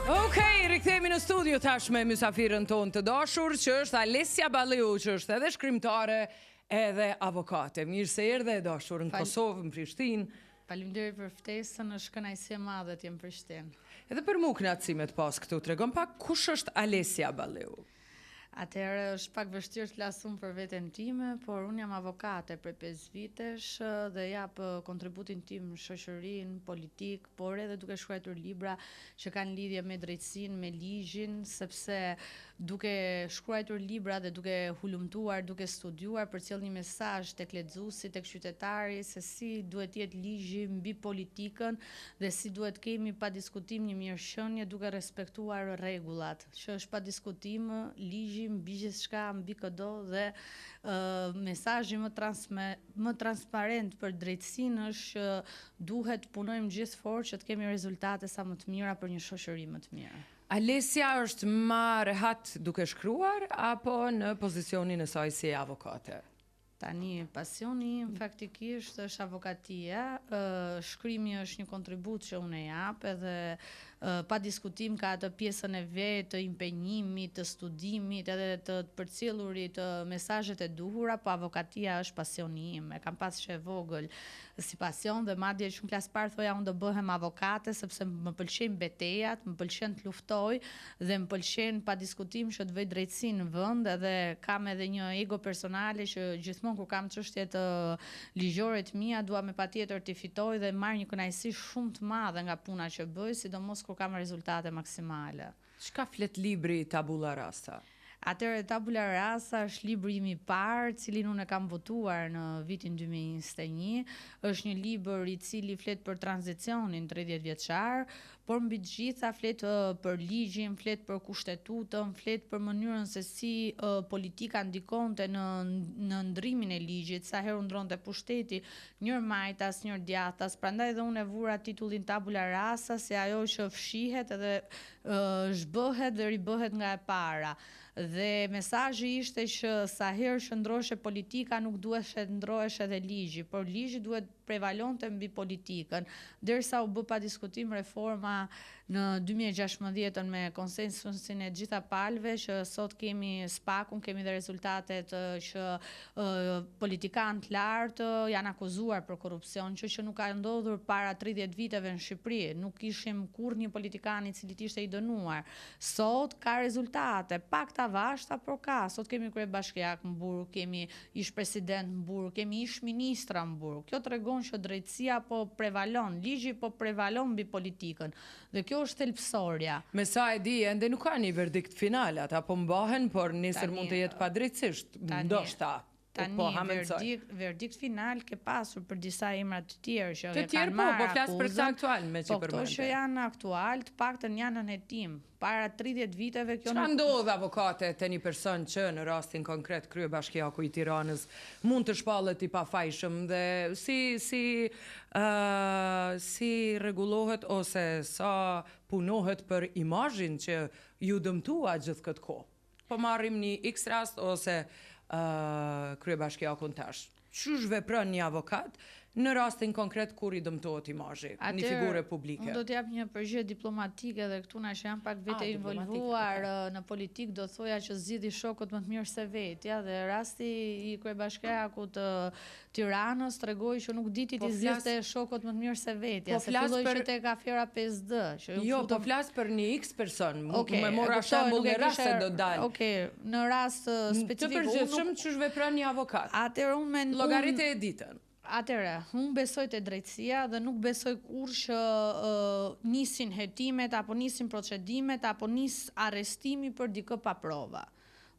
Okej, rikthehemi në studio tash me mysafirën tonë të dashur, që është Alessia Balleu, që është edhe shkrimtare, edhe avokate. Mirë se erdhe e dashur në Kosovë, në Prishtinë. Faleminderit për ftesën, është kënaqësi e madhe të jem në Prishtinë. Edhe për mua kënaqësi të pas këtu. Tregon pak kush është Alessia Balleu? Atëherë është pak vështirë të flasum për veten time, por unë jam avokate për 5 vitesh dhe jap kontributin tim në shoqërinë, politik, por edhe duke shkruar libra që kanë lidhje me drejtësinë, me ligjin, sepse duke shkruar libra dhe duke hulumtuar, duke studiuar, përcjell një mesazh tek lexuesi, tek qytetari se si duhet të jetë ligji mbi politikën dhe si duhet kemi pa diskutim një mirëqenie duke respektuar rregullat, që është pa diskutim ligji mbi gjithçka, mbi çdo dhe mesazhi më transparent për drejtësinë është duhet punojmë gjithë fort që të kemi rezultate sa më të mira për një shoqëri më të mirë. Alessia është më rehat duke shkruar apo në pozicionin e saj si avokate? Tani, pasioni im faktikisht është avokatia, shkrimi është një kontribut që unë e jap edhe pa diskutim ka atë pjesën e vet të impenjimit, të studimit, edhe të përcjellurit të mesazhet e duhura, po avokatia është pasioni im. E kam pas që e vogël si pasion dhe madje që në klasë parë thoja unë do bëhem avokate sepse më pëlqejnë betejat, më pëlqen të luftoj dhe më pëlqen pa diskutim që të vëj drejtësi në vend, edhe kam edhe një ego personale që gjithmonë kur kam çështje të ligjore të mia, dua me patjetër të fitoj dhe marr një kënaqësi shumë të madhe nga puna që bëj, sidomos kur kam rezultate maksimale. Çka flet libri Tabula Rasa? Atëherë Tabula Rasa është libri im i parë, cilin unë e kam votuar në vitin 2021. Është një libër i cili flet për tranzicionin 30 vjeçar, por mbi të gjitha flet për ligjin, flet për kushtetutën, flet për mënyrën se si politika ndikonte në ndrimin e ligjit, sa herë u ndronte pushteti, njëri majtas, njëri djathtas. Prandaj dhe unë e vura titullin Tabula Rasa, se ajo që fshihet edhe zhbëhet dhe ribëhet nga e para. Dhe mesazhi ishte që sa herë që ndroheshe politika nuk duhet të ndrohesh edhe ligji, por ligji duhet prevalonte mbi politikën, derisa u bë pa diskutim reforma në 2016 me konsensusin e gjitha palëve që sot kemi spakun, kemi dhe rezultatet që politikanë të lartë janë akuzuar për korrupsion, që nuk ka ndodhur para 30 viteve në Shqipëri, nuk kishim kurrë një politikan i cili ishte i dënuar. Sot ka rezultate, pak të vashta, por ka. Sot kemi kryebashkiak në burg, kemi ish president në burg, kemi ish ministra në burg. Kjo tregon që drejtësia po prevalon, ligji po prevalon mbi politikën. Dhe kjo është thelbësorja. Me sa e di, ende nuk ka një verdikt final, ata po mbahen, por nesër mund të jetë padrejtësisht, ndoshta. Tani, verdikt final ke pasur për disa emra të tjerë që të tjerë po flas për këta aktual me që përmendte. Po këto që janë aktual, të paktën janë në hetim. Para 30 viteve kjo nuk... Çfarë ndodh avokate te një person që në rastin konkret kryebashkiaku i Tiranës mund të shpallet i pafajshëm dhe si rregullohet ose sa punohet për imazhin që ju dëmtua gjithë këtë kohë? Po marrim një X rast ose kryebashkiakun tash. Ç'është vepron një avokat në rastin konkret kur i dëmtohet imazhi, një figure publike? Unë do të jap një përgjigje diplomatike dhe këtu na që jam pak vete involvuar në politik, do thoja që zgjidhi shokët më të mirë se vetja dhe rasti i kryebashkiakut të Tiranës tregoi që nuk diti të zgjidhte shokët më të mirë se vetja, se filloi që tek afera 5D, që jo, po flas për një X person, më mora shembull në rast se do dalë. Okej, në rast specifik të përgjithshëm ç'është vepron një avokat. Atëherë unë llogaritë e ditën. Atëre, unë besoj te drejtësia dhe nuk besoj kur që nisin hetimet, apo nisin procedimet, apo nis arrestimi për dikë pa prova.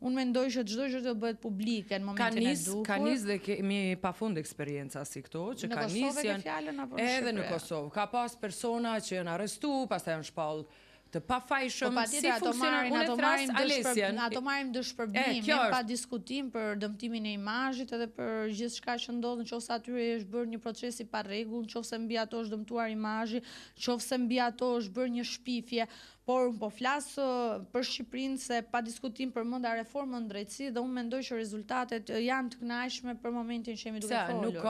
Unë mendoj që çdo gjë do bëhet publike në momentin e duhur. Ka nis dhe kemi pafund eksperienca si këto, që ka nis edhe në Kosovë. Ka pas persona që janë arrestuar, pastaj janë shpallur të pafajshëm, si funksionon unë thras Alesian. Ato marrim dëshpërbim, pa diskutim për dëmtimin e imazhit edhe për gjithçka që ndodh nëse atyre është bërë një proces i parregull, nëse mbi ato është dëmtuar imazhi, nëse mbi ato është bërë një shpifje, por unë po flasë për Shqipërinë se pa diskutim përmenda reformën drejtësi dhe unë mendoj që rezultatet janë të kënaqshme për momentin që jemi duke folur.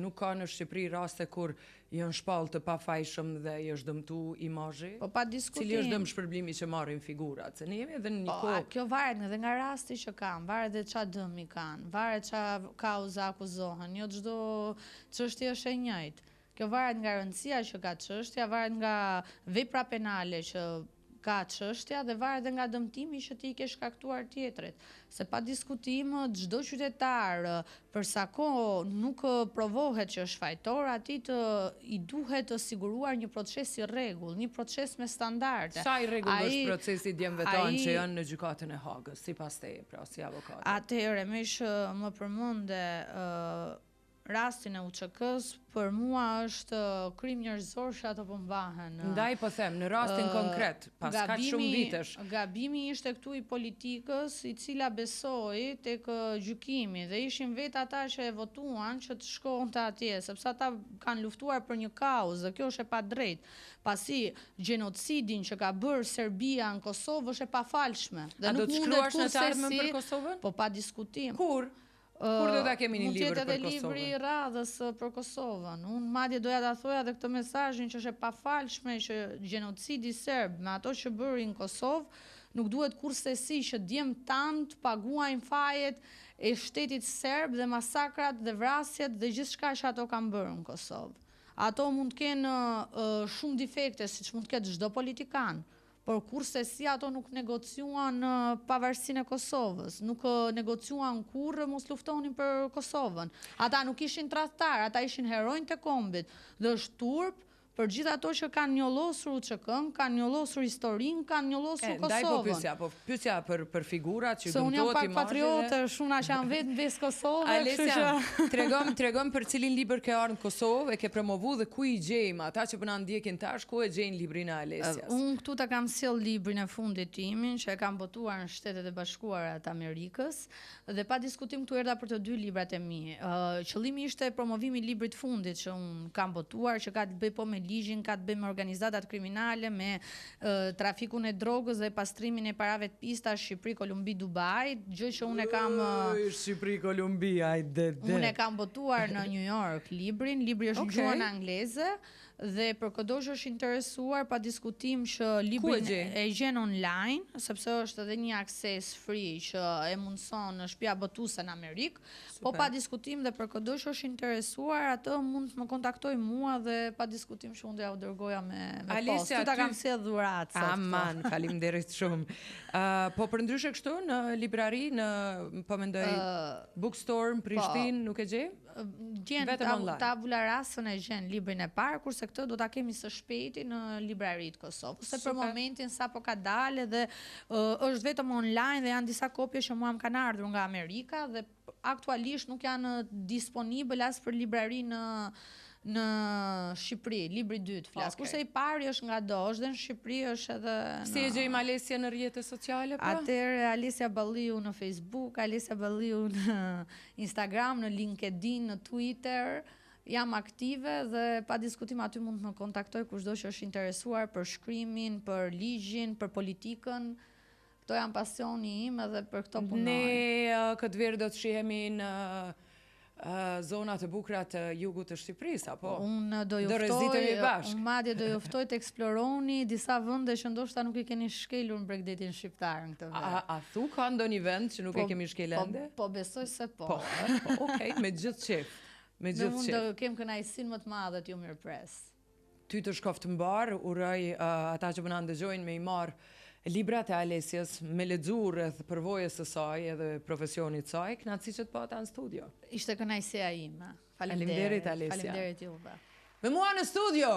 Nuk ka në Shqipëri raste kur janë shpallë të pafajshëm dhe i është dëmtu imazhi? Po pa diskutim. Cili është dëm shpërblimi që marrin figurat? Se ne jemi edhe në një kohë. Kjo varet edhe nga rasti që kanë, varet edhe çfarë dëmi kanë, varet çfarë kauza akuzohen. Jo çdo çështje është e njëjtë. Kjo varet nga rëndësia që ka çështja, varet nga vepra penale që ka çështja dhe varet edhe nga dëmtimi që ti ke shkaktuar tjetrit. Se pa diskutim çdo qytetar për sa kohë nuk provohet që është fajtor, atij i duhet të siguruar një proces i rregull, një proces me standarde. Sa i rregull është procesi djemve tanë që janë në gjykatën e Hagës, sipas teje, pra si avokat? Atëherë, më më përmende rastin e UÇK-s, për mua është krim njerëzor që ato po mbahen. Ndaj po them, në rastin konkret, pas kaq shumë vitesh. Gabimi ishte këtu i politikës, i cila besoi tek gjykimi dhe ishin vetë ata që e votuan që të shkonte atje, sepse ata kanë luftuar për një kauzë dhe kjo është e padrejtë. Pasi gjenocidin që ka bërë Serbia në Kosovë është e pafalshme. A do të shkruash në të ardhmen për Kosovën? Po pa diskutim. Kur? Kur do ta kemi një libër për Kosovën? Mund të jetë edhe libri i radhës për Kosovën. Unë madje doja ta thoja edhe këtë mesazhin që është e pafalshme që gjenocidi serb me ato që bëri në Kosovë nuk duhet kurrësi që djemt tant paguajnë fajet e shtetit serb dhe masakrat dhe vrasjet dhe gjithçka që ato kanë bërë në Kosovë. Ato mund të kenë shumë defekte, siç mund të ketë çdo politikan. Por kurse si ato nuk negociuan pavarësinë e Kosovës, nuk negociuan kurrë mos luftonin për Kosovën. Ata nuk ishin tradhtar, ata ishin heronjtë e kombit dhe është turp për gjithë ato që kanë njollosur UÇK-n, kanë njollosur historinë, kanë njollosur Kosovën. Ndaj po pyesja për figurat që dëmtohet imazhe. Se unë jam pak patriote, shumë që janë vetë në vesë Kosovë. Alesia, tregom për cilin libër ke ardhur në Kosovë, e ke promovu dhe ku i gjejmë ata që po na ndjekin tash, ku e gjejnë librin e Alesias? Unë këtu ta kam sjell librin e fundit timin që e kam botuar në Shtetet e Bashkuara të Amerikës dhe pa diskutim këtu erdha për të dy librat e mi. Qëllimi ishte promovimi i librit fundit që unë kam botuar, që ka të bëjë po me ligjin, ka të bëjë me organizatat kriminale, me trafikun e drogës dhe pastrimin e parave të pista Shqipëri, Kolumbi, Dubai, gjë që unë e kam Shqipëri, Kolumbi, ajde. Unë e kam botuar në New York librin, libri është në gjuhën angleze dhe për çdo që është interesuar pa diskutim që librin e gjen online, sepse është edhe një access free që e mundson në shtëpia botuese në Amerikë, po pa diskutim dhe për çdo që është interesuar, atë mund të më kontaktoj mua dhe pa diskutim që unë do ja u dërgoja me post. Tu ta kam sjell dhuratë. Aman, faleminderit shumë. Po përndryshe kështu në librari, po mendoj bookstore në Prishtinë, nuk e gjej? Gjen tabula rasën e gjen librin e parë, kurse këtë do ta kemi së shpejti në libraritë Kosovës. Se për momentin sapo ka dalë dhe është vetëm online dhe janë disa kopje që mua më kanë ardhur nga Amerika dhe aktualisht nuk janë disponibël as për librari në Shqipëri, libri i dytë flas. Kurse i pari është nga Dosh dhe në Shqipëri është edhe Si e gjejmë Alesia në rrjetet sociale pra? Atëherë Alesia Balliu në Facebook, Alesia Balliu në Instagram, në LinkedIn, në Twitter. Jam aktive dhe pa diskutim aty mund të më kontaktoj kushdo që është interesuar për shkrimin, për ligjin, për politikën. Këto janë pasioni im edhe për këto punoj. Ne këtë verë do të shihemi në zonat e bukura të jugut të Shqipërisë, apo? Unë madje do juftoj të eksploroni disa vende që ndoshta nuk i keni shkelur në Bregdetin shqiptar në këtë vend. A thu ka ndonjë vend që nuk e kemi shkelur ende? Po besoj se po. Okej, me gjithë qef. Unë do kem kënaqësinë më të madhe të ju mirëpres. Ty të shkoft mbar, uroj ata që më na ndëgjojnë me i marr librat e Alesias, me lexu rreth përvojës së saj edhe profesionit saj, kënaqësi që të pata në studio. Ishte kënaqësia ime. Faleminderit Alesia. Faleminderit juve. Me mua në studio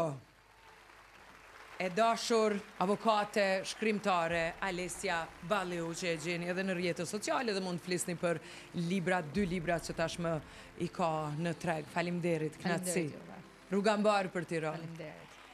e dashur avokate, shkrimtare Alesia Balliu, që e gjeni edhe në rrjetet sociale dhe mund të flisni për dy libra që tashmë i ka në treg. Faleminderit, kënaqësi. Rruga mbar për Tiranë. Faleminderit.